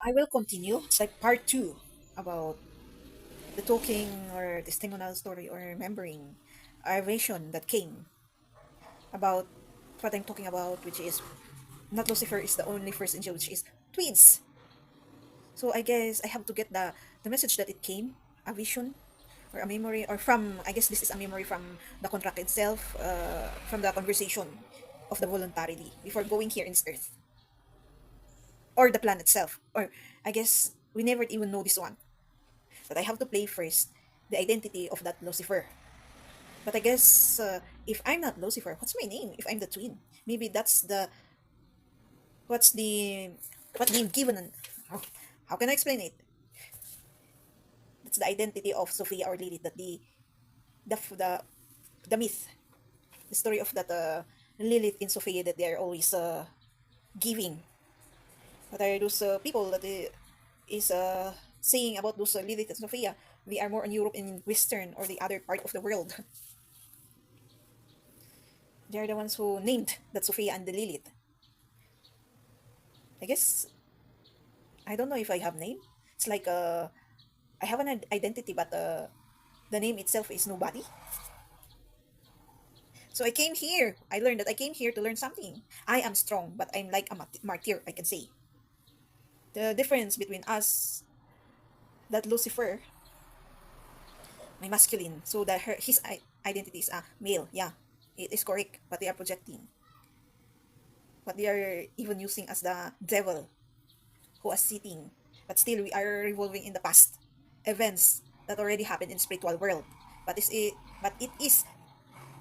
I will continue. It's like part two about the talking or testimonial story or remembering a vision that came about what I'm talking about, which is not Lucifer is the only first angel, which is twins. So I guess I have to get the message that it came, a vision or a memory, or from, I guess this is a memory from the contract itself, from the conversation of the voluntarily before going here in this earth or the planet itself. Or I guess we never even know this one. But I have to play first the identity of that Lucifer. But I guess if I'm not Lucifer, what's my name? If I'm the twin, maybe that's the what's the what they've given. How, how can I explain it? That's the identity of Sophia or Lilith. That the the the myth, the story of that Lilith in Sophia that they are always giving. What are those people that is saying about those Lilith and Sophia? They are more in Europe and Western or the other part of the world. They are the ones who named that Sophia and the Lilith. I guess I don't know if I have name. It's like I have an identity, but the name itself is nobody. So I came here. I learned that I came here to learn something. I am strong, but I'm like a martyr. I can say the difference between us, that Lucifer, my masculine. So that his identity is a male. Yeah, it is correct. But they are projecting. But they are even using as the devil who is sitting. But still, we are revolving in the past events that already happened in spiritual world. But it is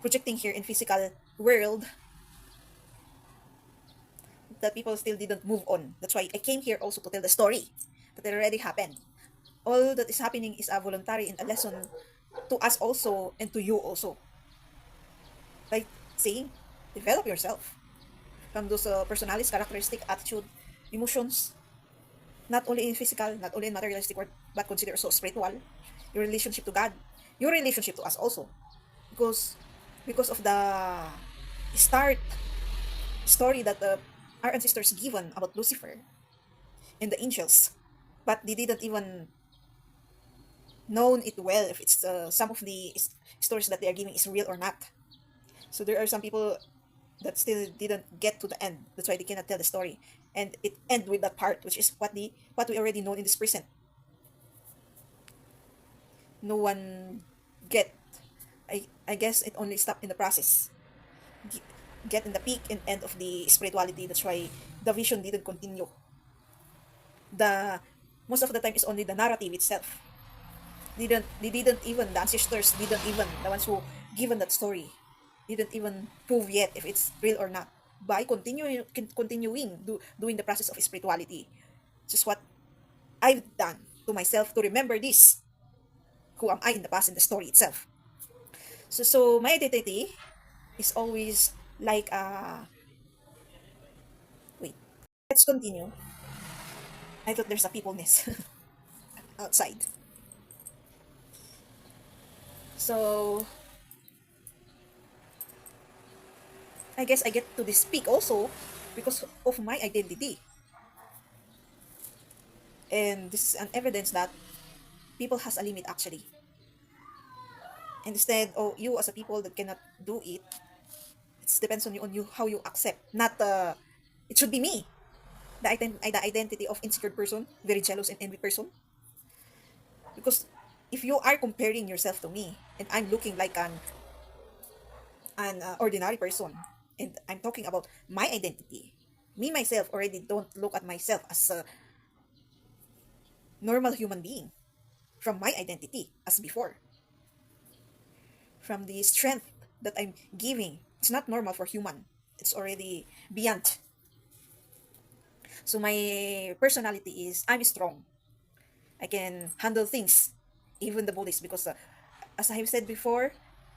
projecting here in physical world that people still didn't move on. That's why I came here also to tell the story that it already happened. All that is happening is a voluntary and a lesson to us also and to you also. Like saying, develop yourself from those personalities, characteristic, attitude, emotions, not only in physical, not only in materialistic world, but consider also spiritual, your relationship to God, your relationship to us also. Because of the start story that our ancestors given about Lucifer and the angels, but they didn't even known it well if it's some of the stories that they are giving is real or not. So there are some people that still didn't get to the end. That's why they cannot tell the story, and it end with that part, which is what we already know in this present. No one get. I guess it only stopped in the process. G- Get in the peak and end of the spirituality. That's why the vision didn't continue. The most of the time is only the narrative itself. They didn't even the ancestors didn't even the ones who given that story didn't even prove yet if it's real or not by continuing doing the process of spirituality. This is what I've done to myself to remember this. Who am I in the past in the story itself? So my identity is always like wait. Let's continue. I thought there's a peopleness outside. So I guess I get to this peak also because of my identity. And this is an evidence that people has a limit actually. Instead, oh, you as a people that cannot do it, it depends on you how you accept. Not it should be me, the identity of insecure person, very jealous and envy person. Because if you are comparing yourself to me and I'm looking like an ordinary person, and I'm talking about my identity, me myself already don't look at myself as a normal human being from my identity as before, from the strength that I'm giving. It's not normal for human. It's already beyond. So my personality is I'm strong. I can handle things, even the bullies, because as I have said before,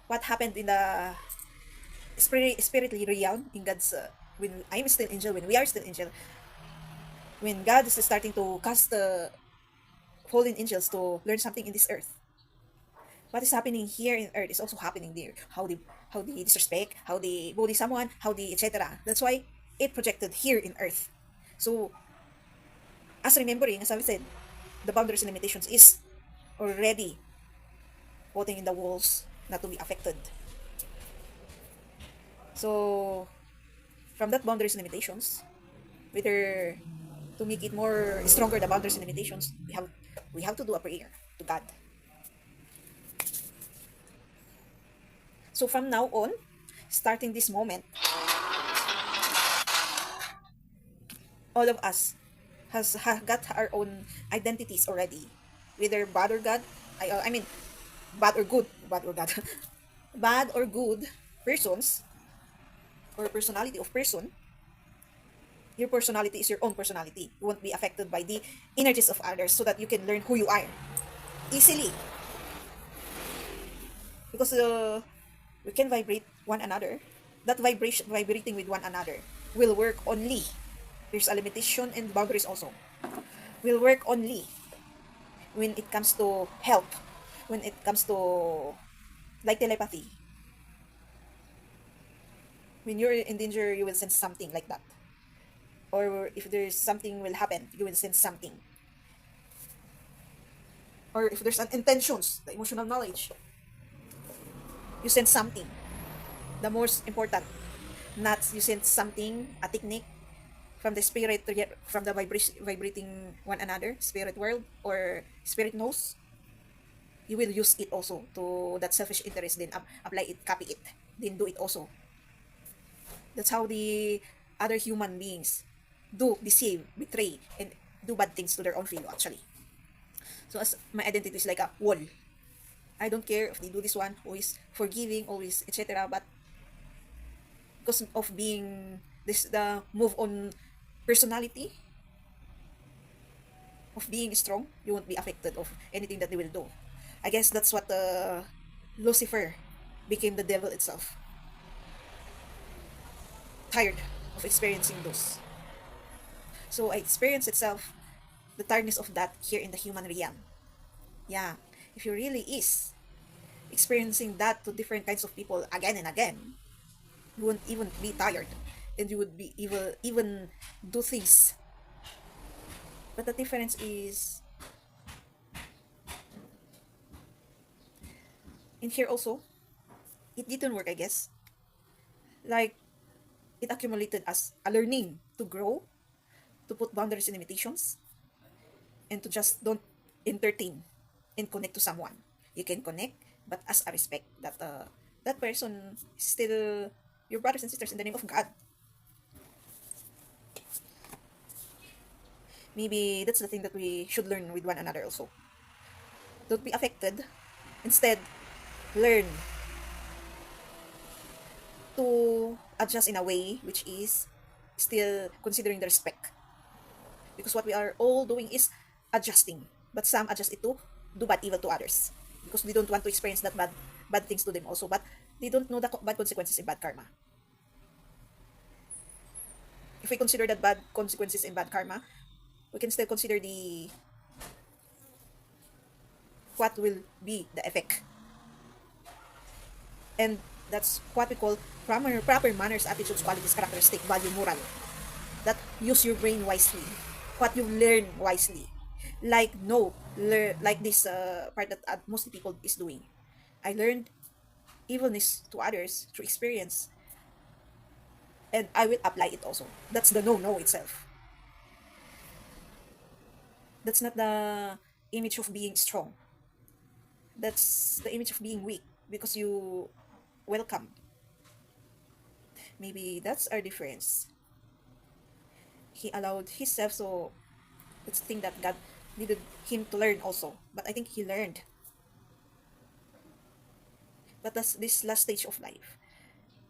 what happened in the spiritly realm in God's when I'm still angel, when we are still angel, when God is starting to cast the fallen angels to learn something in this earth. What is happening here in earth is also happening there. How they disrespect, how they bully someone, how they etc. That's why it projected here in earth. So As remembering, as I said, the boundaries and limitations is already putting in the walls not to be affected. So from that boundaries and limitations, whether to make it more stronger the boundaries and limitations, we have to do a prayer to God. So from now on, starting this moment, all of us has got our own identities already, whether bad or good. I mean, bad or good, bad or God, bad or good persons or personality of person. Your personality is your own personality. You won't be affected by the energies of others, so that you can learn who you are easily, because we can vibrate one another. That vibration, vibrating with one another, will work only. There's a limitation and boundaries also. Will work only when it comes to help, when it comes to like telepathy. When you're in danger, you will sense something like that. Or if there's something will happen, you will sense something. Or if there's an intentions, the emotional knowledge, you sense something. The most important, not you sense something, a technique from the spirit, from the vibrating one another, spirit world or spirit knows, you will use it also to that selfish interest, then apply it, copy it, then do it also. That's how the other human beings do deceive, betray, and do bad things to their own fellow actually. So as my identity is like a wall. I don't care if they do this one, always forgiving, always etc. But because of being this the move on personality of being strong, you won't be affected of anything that they will do. I guess that's what Lucifer became the devil itself. Tired of experiencing those. So I experienced itself the tiredness of that here in the human realm. Yeah, if you really is experiencing that to different kinds of people again and again, you won't even be tired, and you would be even do things. But the difference is in here also, it didn't work, I guess. Like it accumulated as a learning to grow, to put boundaries and limitations, and to just don't entertain and connect to someone. You can connect, but as a respect that that person is still your brothers and sisters in the name of God. Maybe that's the thing that we should learn with one another also. Don't be affected. Instead, learn to adjust in a way which is still considering the respect. Because what we are all doing is adjusting. But some adjust it to do bad evil to others. Because they don't want to experience that bad things to them also. But they don't know the bad consequences in bad karma. If we consider that bad consequences in bad karma, we can still consider the what will be the effect. And that's what we call proper manners, attitudes, qualities, characteristic, value, moral. That use your brain wisely. What you learn wisely. Like no, like this part that most people is doing. I learned evilness to others through experience, and I will apply it also. That's the no itself. That's not the image of being strong. That's the image of being weak because you welcome. Maybe that's our difference. He allowed himself, so it's the thing that God needed him to learn also. But I think he learned. But that's this last stage of life.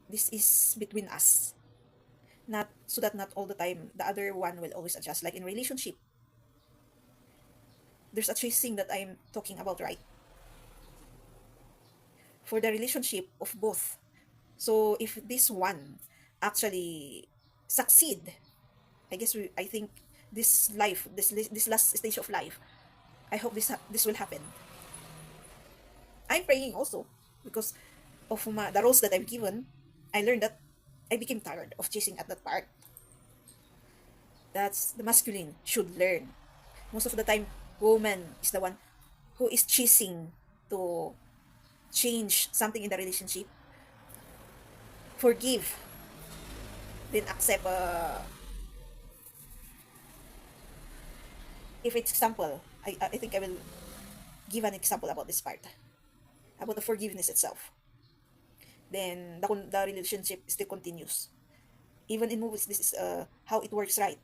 This is between us. Not so that not all the time the other one will always adjust. Like in relationship, there's a chasing that I'm talking about, right? For the relationship of both. So if this one actually succeed, I think this life, this last stage of life, I hope this will happen. I'm praying also because of the roles that I've given. I learned that I became tired of chasing at that part. That's the masculine should learn. Most of the time, woman is the one who is choosing to change something in the relationship, forgive, then accept. If it's example, I think I will give an example about this part, about the forgiveness itself. Then the relationship still continues. Even in movies, this is how it works, right?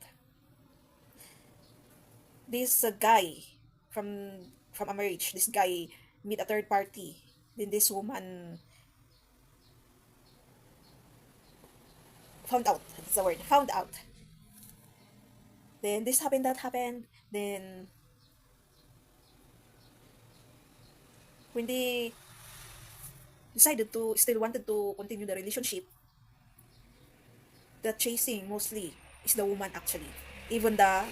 This guy from a marriage, this guy meet a third party. Then this woman found out. That's the word. Found out. Then this happened, that happened. Then when they decided to still wanted to continue the relationship, the chasing mostly is the woman actually. Even the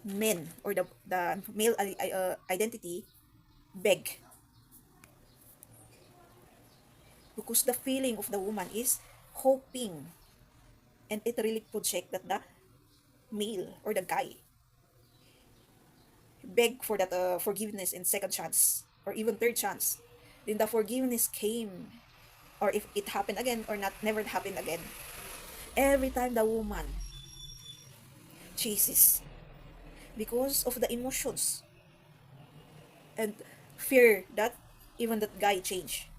men or the male identity beg, because the feeling of the woman is hoping, and it really project that the male or the guy beg for that forgiveness and second chance or even third chance. Then the forgiveness came, or if it happened again or not, never happened again. Every time the woman chases because of the emotions and fear that even that guy change,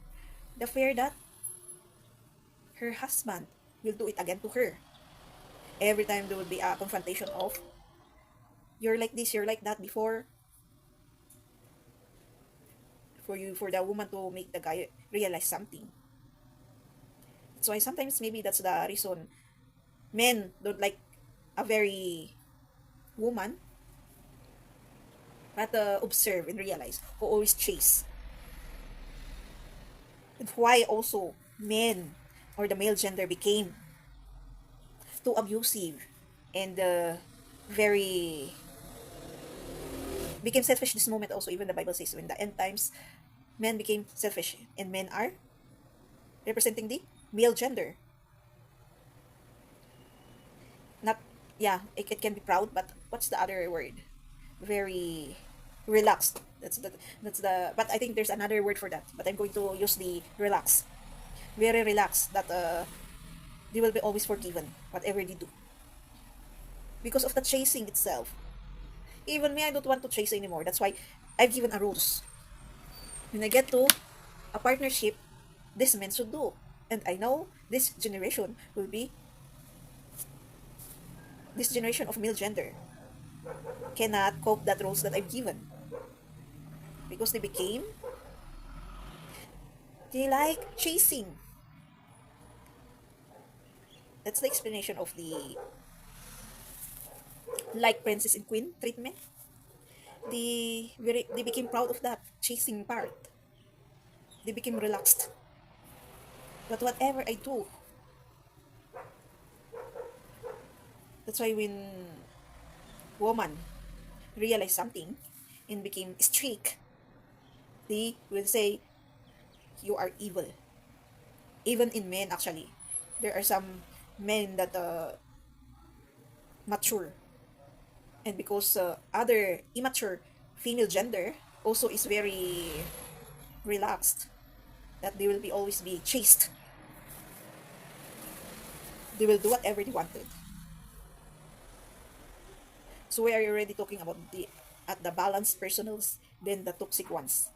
the fear that her husband will do it again to her. Every time there will be a confrontation of, you're like this, you're like that before, for the woman to make the guy realize something. That's why sometimes maybe that's the reason men don't like a very woman, but observe and realize who always chase. And why also men or the male gender became too abusive and very became selfish this moment also. Even the Bible says when the end times, men became selfish and men are representing the male gender. Not, yeah, it can be proud, but what's the other word? Very relaxed. That's the but I think there's another word for that, but I'm going to use the relax. Very relaxed, that they will be always forgiven whatever they do because of the chasing itself. Even me, I don't want to chase anymore. That's why I've given a rules. When I get to a partnership, this men should do. And I know this generation will be, this generation of male gender cannot cope that rules that I've given, because they like chasing. That's the explanation of the like princess and queen treatment. They became proud of that chasing part. They became relaxed. But whatever I do, that's why when woman realize something and became strict, they will say you are evil. Even in men, actually, there are some men that mature, and because other immature female gender also is very relaxed, that they will be always be chased. They will do whatever they wanted. So we are already talking about the at the balanced personals, then the toxic ones.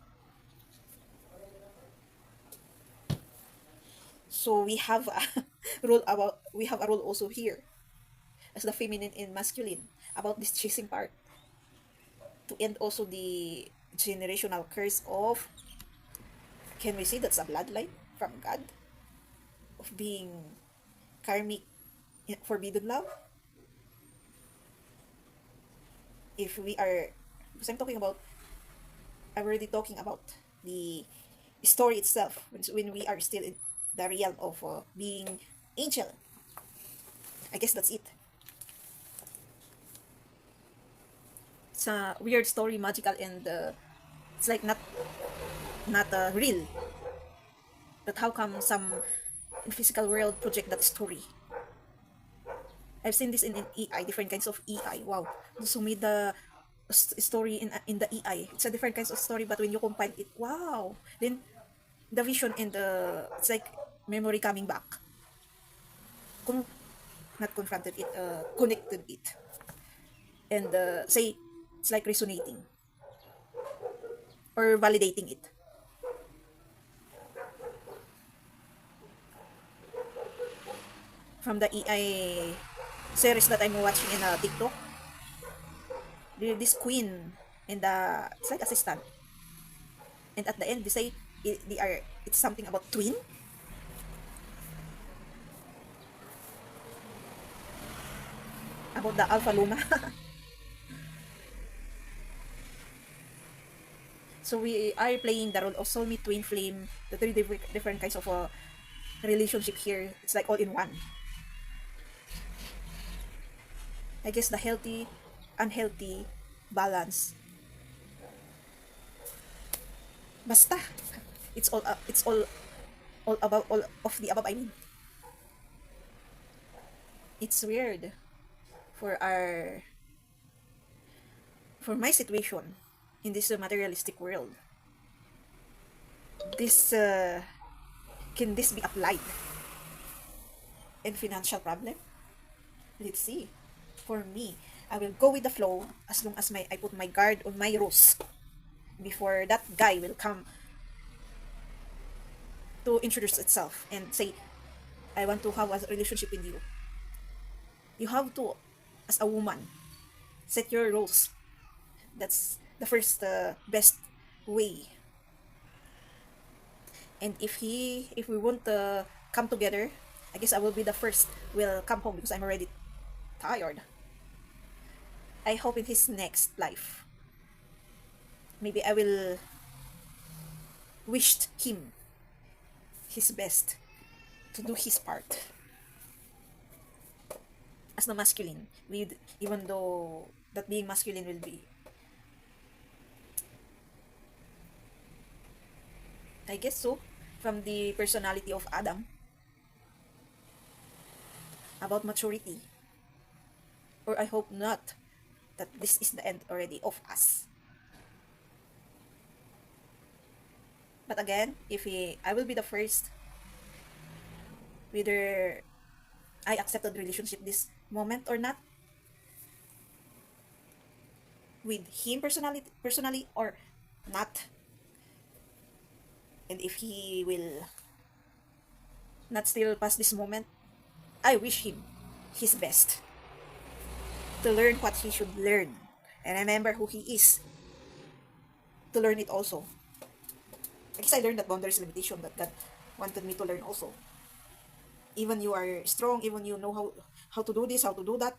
So we have a role also here as the feminine and masculine about this chasing part, to end also the generational curse of, can we say that's a bloodline from God, of being karmic forbidden love. If we are, because I'm already talking about the story itself, when we are still in the realm of being angel. I guess that's it. It's a weird story, magical, and it's like not real. But how come some in physical world project that story? I've seen this in EI, different kinds of EI. Wow, those who made the story in the EI, it's a different kinds of story, but when you combine it, wow, then the vision and the, it's like memory coming back. Con- Not confronted it, connected it, and say it's like resonating or validating it from the EI series that I'm watching in TikTok. This queen and the, it's like assistant, and at the end they say they are, it's something about twin, about the alpha luna. So we are playing the role of soulmate, twin flame, the three different kinds of relationship here. It's like all in one. I guess the healthy, unhealthy balance. Basta. It's all about all of the above. I mean, it's weird for our, for my situation in this materialistic world. This can this be applied in financial problem? Let's see. For me, I will go with the flow as long as I put my guard on my rules before that guy will come to introduce itself and say, I want to have a relationship with you. You have to, as a woman, set your rules. That's the first best way. And if we want to come together, I guess I will be the first will come home because I'm already tired. I hope in his next life, maybe I will wish him his best to do his part as the masculine. With, even though that being masculine will be, I guess so, from the personality of Adam, about maturity. Or I hope not that this is the end already of us. But again, if I will be the first, whether I accepted relationship this moment or not, with him personally or not, and if he will not still pass this moment, I wish him his best to learn what he should learn and remember who he is to learn it also. I guess I learned that boundaries limitation that God wanted me to learn also. Even you are strong, even you know how to do this, how to do that,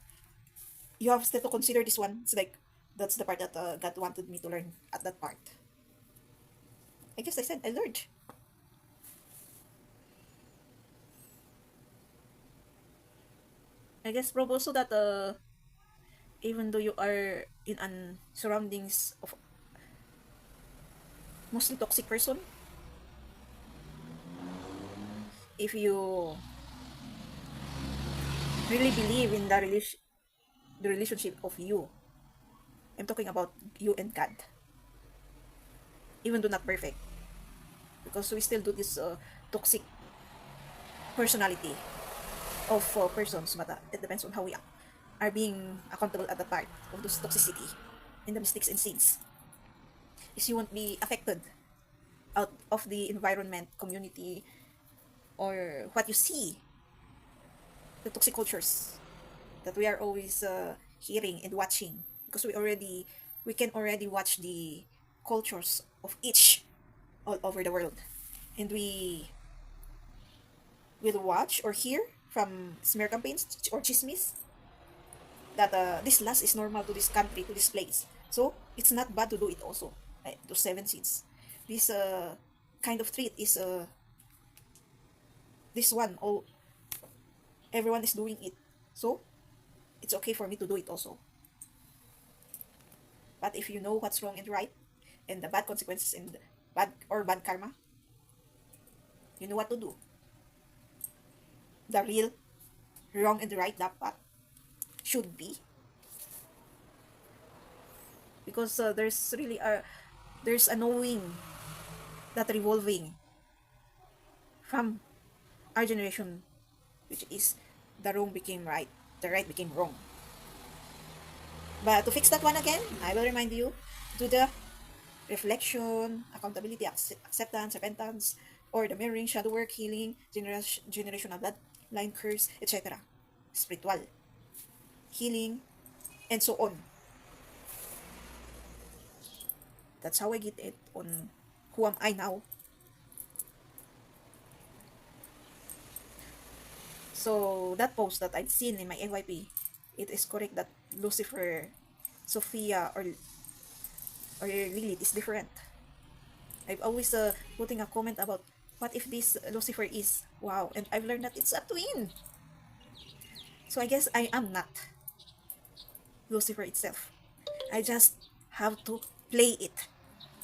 you have still to consider this one. It's like that's the part that God wanted me to learn at that part. I guess I said I learned. I guess probe also that even though you are in an surroundings of mostly toxic person, if you really believe in the relationship of you, I'm talking about you and God, even though not perfect, because we still do this toxic personality of persons, but it depends on how we are being accountable at the part of those toxicity in the mistakes and sins. Is you won't be affected out of the environment, community, or what you see, the toxic cultures that we are always hearing and watching, because we can already watch the cultures of each all over the world, and we will watch or hear from smear campaigns or chismis that this lust is normal to this country, to this place. So it's not bad to do it also. Those seven sins. This kind of treat is this one. All everyone is doing it. So it's okay for me to do it also. But if you know what's wrong and right, and the bad consequences and bad karma, you know what to do. The real wrong and right, that path. should be, because there's a knowing that revolving from our generation, which is the wrong became right, the right became wrong. But to fix that one again, I will remind you, do the reflection, accountability, acceptance, repentance, or the mirroring, shadow work, healing, generational bloodline curse, etc. Spiritual, healing, and so on. That's how I get it on who am I now. So that post that I've seen in my NYP, it is correct that Lucifer, Sophia, or Lilith is different. I've always putting a comment about what if this Lucifer is wow, and I've learned that it's a twin. So I guess I am not Lucifer itself. I just have to play it.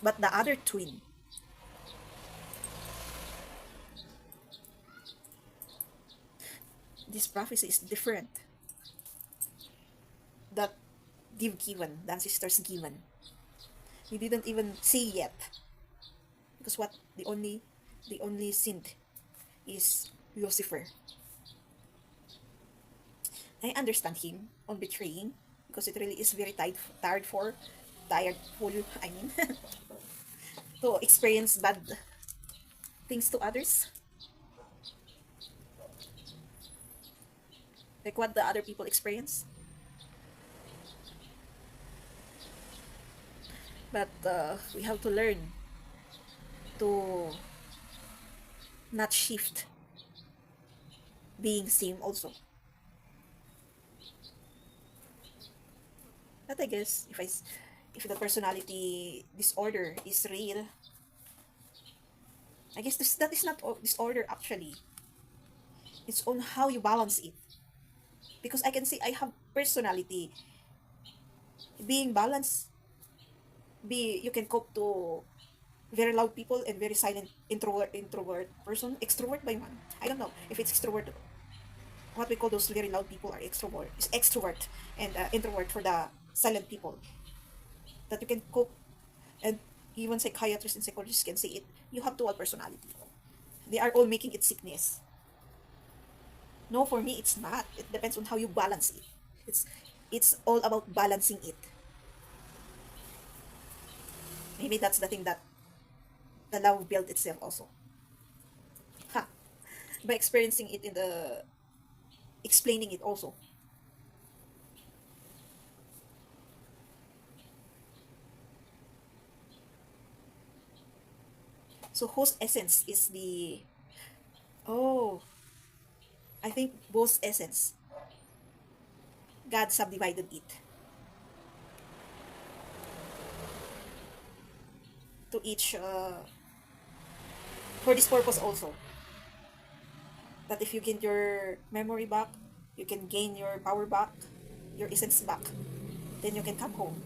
But the other twin, this prophecy is different. That they've given, the ancestors given. We didn't even see yet. Because what the only sin is Lucifer. I understand him on betraying because it really is very tiredful, I mean, to experience bad things to others, like what the other people experience. But we have to learn to not shift being same also. But I guess if the personality disorder is real, I guess that is not disorder actually. It's on how you balance it. Because I can say I have personality being balanced. Be you can cope to very loud people and very silent introvert person, extrovert by one. I don't know if it's extrovert. What we call those very loud people are extrovert. Is extrovert and introvert for the silent people that you can cope. And even psychiatrists and psychologists can say it. You have dual personality. They are all making it sickness. No, for me it's not. It depends on how you balance it. It's it's all about balancing it. Maybe that's the thing that the love built itself also. Ha! By experiencing it in the explaining it also. So whose essence is the oh I think both essence. God subdivided it to each for this purpose also. That if you gain your memory back, you can gain your power back, your essence back, then you can come home.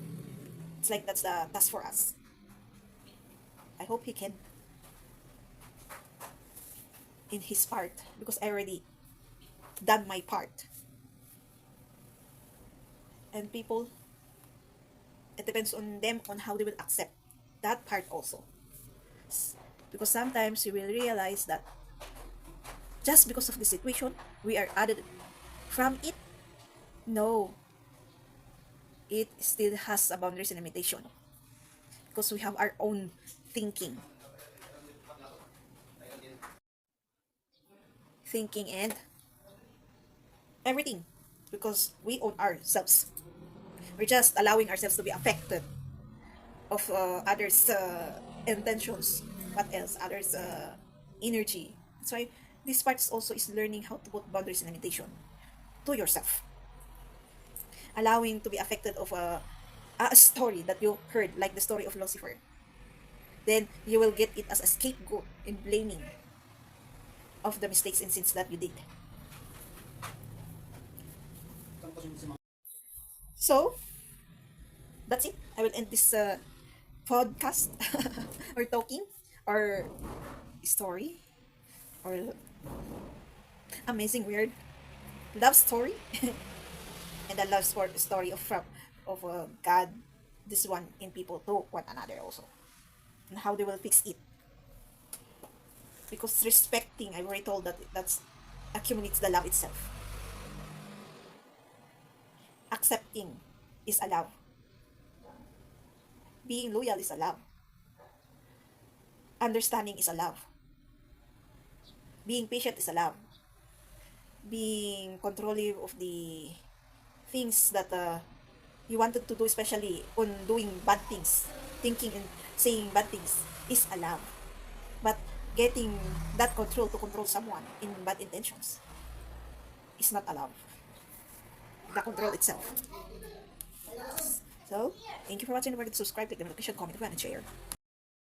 It's like that's the task for us. I hope he can in his part because I already done my part. And people, it depends on them on how they will accept that part also. Because sometimes you will realize that just because of the situation, we are added from it. No, it still has a boundaries and limitation because we have our own thinking and everything because we own ourselves. We're just allowing ourselves to be affected of others' intentions. What else? Others' energy. That's why this part also is learning how to put boundaries and limitation to yourself. Allowing to be affected of a story that you heard, like the story of Lucifer. Then you will get it as a scapegoat in blaming of the mistakes and sins that you did. So, that's it. I will end this podcast or talking or story or amazing weird love story And the love story of God, this one in people to one another also, and how they will fix it. Because respecting, I already told that that's accumulates the love itself. Accepting is a love. Being loyal is a love. Understanding is a love. Being patient is a love. Being controlling of the things that you wanted to do, especially on doing bad things, thinking and saying bad things, is a love. But getting that control to control someone in bad intentions is not a love. The control itself. So, thank you for watching. Don't forget to subscribe, click the notification, comment, and share.